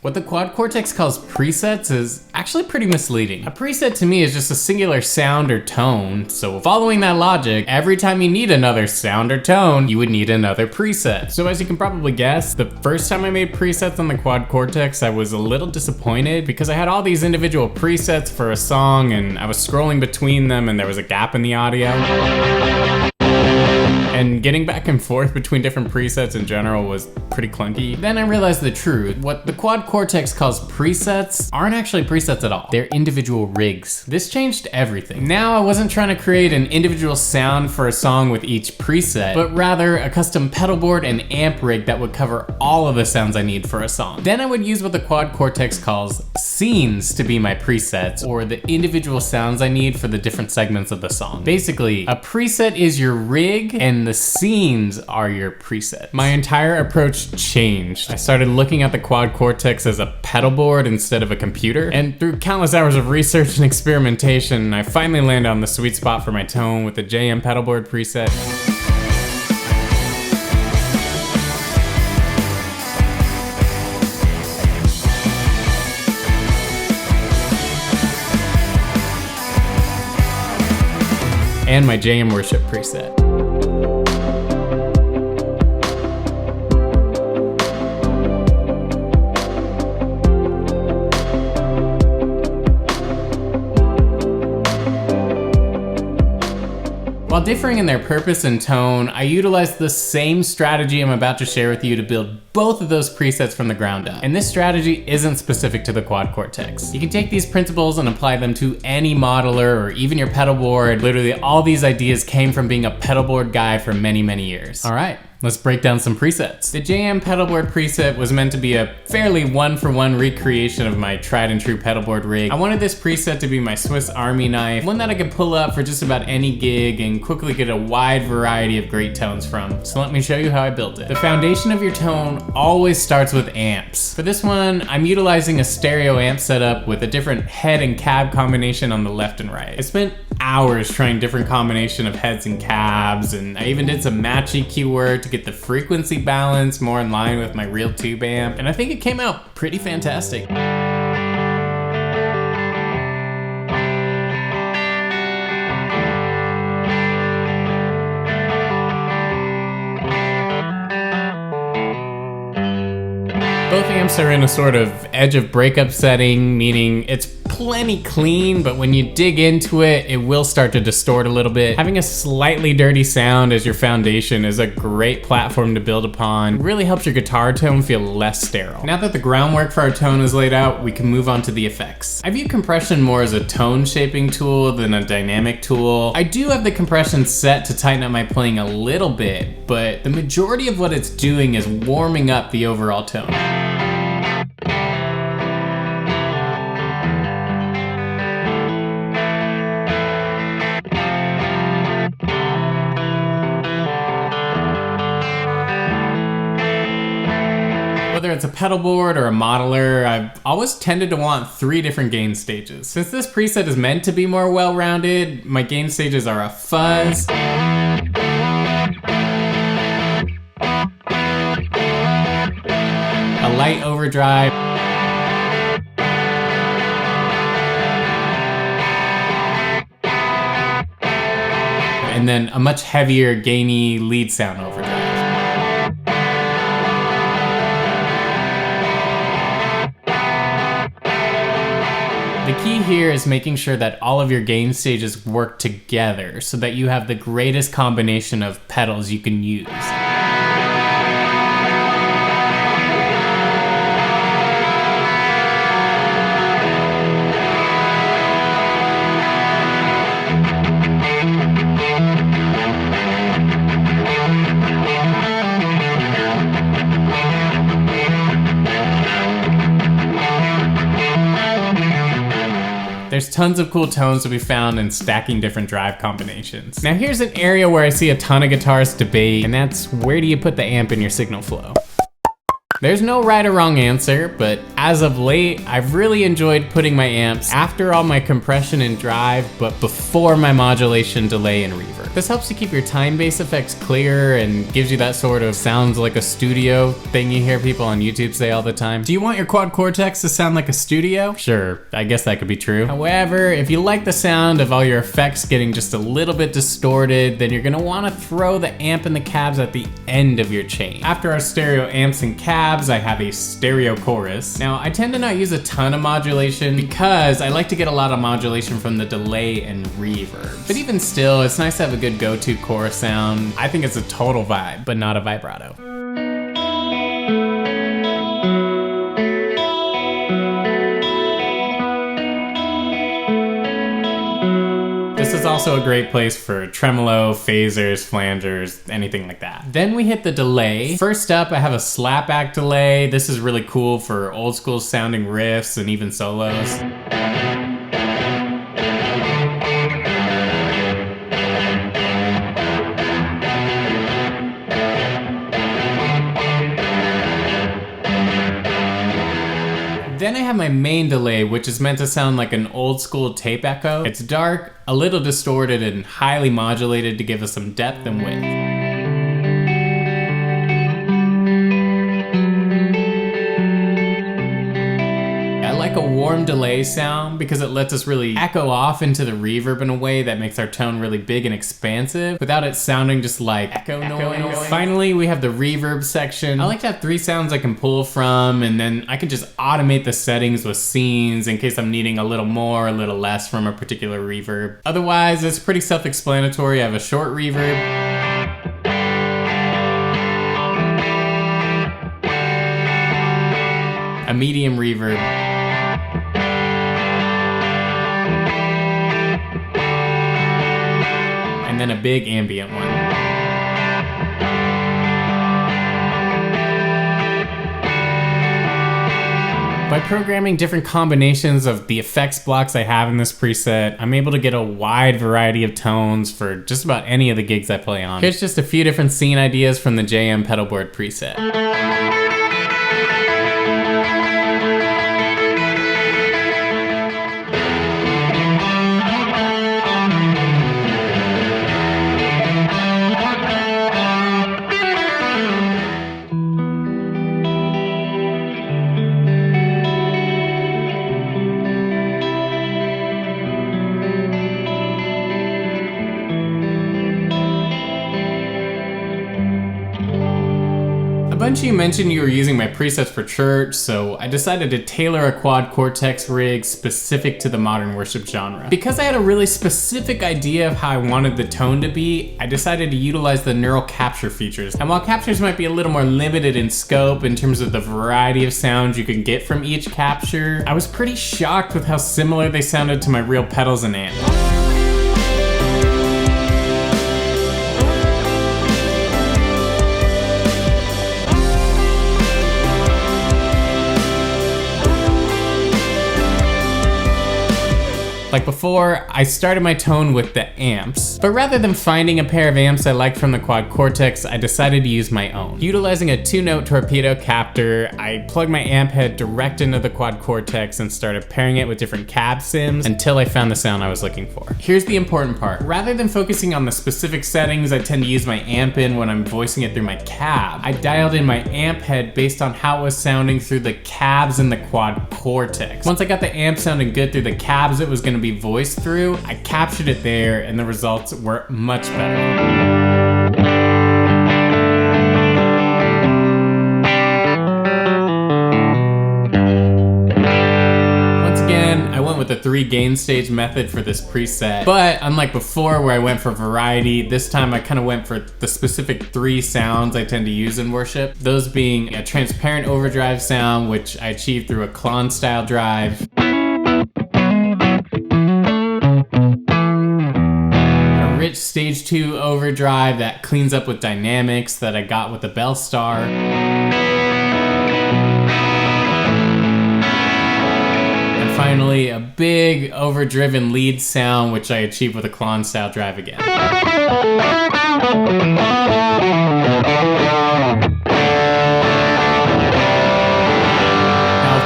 What the Quad Cortex calls presets is actually pretty misleading. A preset to me is just a singular sound or tone, so following that logic, every time you need another sound or tone, you would need another preset. So as you can probably guess, the first time I made presets on the Quad Cortex, I was a little disappointed because I had all these individual presets for a song and I was scrolling between them and there was a gap in the audio. And getting back and forth between different presets in general was pretty clunky. Then I realized the truth. What the Quad Cortex calls presets aren't actually presets at all. They're individual rigs. This changed everything. Now I wasn't trying to create an individual sound for a song with each preset, but rather a custom pedal board and amp rig that would cover all of the sounds I need for a song. Then I would use what the Quad Cortex calls scenes to be my presets, or the individual sounds I need for the different segments of the song. Basically, a preset is your rig and the scenes are your preset. My entire approach changed. I started looking at the Quad Cortex as a pedal board instead of a computer, and through countless hours of research and experimentation, I finally landed on the sweet spot for my tone with the JM pedal board preset. And my JM worship preset. While differing in their purpose and tone, I utilized the same strategy I'm about to share with you to build both of those presets from the ground up. And this strategy isn't specific to the Quad Cortex. You can take these principles and apply them to any modeler or even your pedal board. Literally all these ideas came from being a pedal board guy for many, many years. All right. Let's break down some presets. The JM pedalboard preset was meant to be a fairly one-for-one recreation of my tried and true pedalboard rig. I wanted this preset to be my Swiss Army knife, one that I could pull up for just about any gig and quickly get a wide variety of great tones from. So let me show you how I built it. The foundation of your tone always starts with amps. For this one, I'm utilizing a stereo amp setup with a different head and cab combination on the left and right. I spent hours trying different combination of heads and cabs, and I even did some match EQ work to get the frequency balance more in line with my real tube amp, and I think it came out pretty fantastic. Both amps are in a sort of edge of breakup setting, meaning it's plenty clean, but when you dig into it, it will start to distort a little bit. Having a slightly dirty sound as your foundation is a great platform to build upon. It really helps your guitar tone feel less sterile. Now that the groundwork for our tone is laid out, we can move on to the effects. I view compression more as a tone shaping tool than a dynamic tool. I do have the compression set to tighten up my playing a little bit, but the majority of what it's doing is warming up the overall tone. Whether it's a pedal board or a modeler, I've always tended to want 3 different gain stages. Since this preset is meant to be more well-rounded, my gain stages are a fuzz, a light overdrive, and then a much heavier, gainy lead sound overdrive. The key here is making sure that all of your gain stages work together so that you have the greatest combination of pedals you can use. There's tons of cool tones to be found in stacking different drive combinations. Now here's an area where I see a ton of guitarists debate, and that's where do you put the amp in your signal flow? There's no right or wrong answer, but as of late, I've really enjoyed putting my amps after all my compression and drive, but before my modulation, delay, and reverb. This helps to keep your time bass effects clear and gives you that sort of sounds like a studio thing you hear people on YouTube say all the time. Do you want your Quad Cortex to sound like a studio? Sure, I guess that could be true. However, if you like the sound of all your effects getting just a little bit distorted, then you're gonna wanna throw the amp and the cabs at the end of your chain. After our stereo amps and cabs, I have a stereo chorus. Now, I tend to not use a ton of modulation because I like to get a lot of modulation from the delay and reverb. But even still, it's nice to have a good go-to chorus sound. I think it's a total vibe, but not a vibrato. This is also a great place for tremolo, phasers, flangers, anything like that. Then we hit the delay. First up, I have a slapback delay. This is really cool for old school sounding riffs and even solos. Then I have my main delay, which is meant to sound like an old school tape echo. It's dark, a little distorted, and highly modulated to give us some depth and width. I like a warm delay sound because it lets us really echo off into the reverb in a way that makes our tone really big and expansive without it sounding just like echo noise. Finally, we have the reverb section. I like to have 3 sounds I can pull from, and then I can just automate the settings with scenes in case I'm needing a little more, a little less from a particular reverb. Otherwise, it's pretty self-explanatory. I have a short reverb, a medium reverb, and then a big ambient one. By programming different combinations of the effects blocks I have in this preset, I'm able to get a wide variety of tones for just about any of the gigs I play on. Here's just a few different scene ideas from the JM pedalboard preset. A bunch of you mentioned you were using my presets for church, so I decided to tailor a Quad Cortex rig specific to the modern worship genre. Because I had a really specific idea of how I wanted the tone to be, I decided to utilize the neural capture features. And while captures might be a little more limited in scope in terms of the variety of sounds you can get from each capture, I was pretty shocked with how similar they sounded to my real pedals and amp. Like before, I started my tone with the amps, but rather than finding a pair of amps I liked from the Quad Cortex, I decided to use my own. Utilizing a 2-note torpedo captor, I plugged my amp head direct into the Quad Cortex and started pairing it with different cab sims until I found the sound I was looking for. Here's the important part. Rather than focusing on the specific settings I tend to use my amp in when I'm voicing it through my cab, I dialed in my amp head based on how it was sounding through the cabs in the Quad Cortex. Once I got the amp sounding good through the cabs it was going to be voiced through, I captured it there and the results were much better. Once again, I went with the 3 gain stage method for this preset, but unlike before where I went for variety, this time I kind of went for the specific 3 sounds I tend to use in worship, those being a transparent overdrive sound, which I achieved through a clon style drive, rich stage 2 overdrive that cleans up with dynamics that I got with the Bell Star, and finally a big overdriven lead sound which I achieved with a clon style drive again.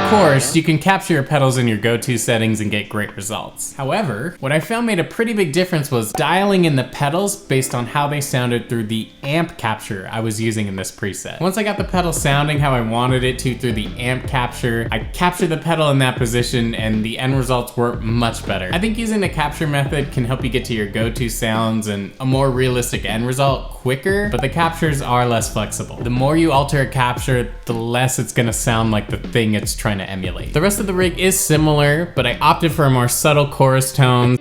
Of course, you can capture your pedals in your go-to settings and get great results. However, what I found made a pretty big difference was dialing in the pedals based on how they sounded through the amp capture I was using in this preset. Once I got the pedal sounding how I wanted it to through the amp capture, I captured the pedal in that position and the end results were much better. I think using the capture method can help you get to your go-to sounds and a more realistic end result quicker, but the captures are less flexible. The more you alter a capture, the less it's gonna sound like the thing it's trying to emulate. The rest of the rig is similar, but I opted for a more subtle chorus tone.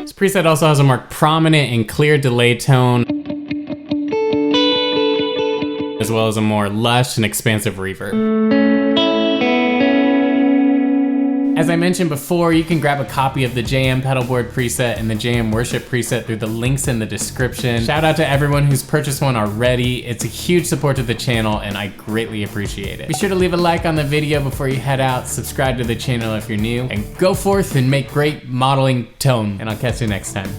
This preset also has a more prominent and clear delay tone, as well as a more lush and expansive reverb. As I mentioned before, you can grab a copy of the JM pedalboard preset and the JM worship preset through the links in the description. Shout out to everyone who's purchased one already. It's a huge support to the channel and I greatly appreciate it. Be sure to leave a like on the video before you head out, subscribe to the channel if you're new, and go forth and make great modeling tone. And I'll catch you next time.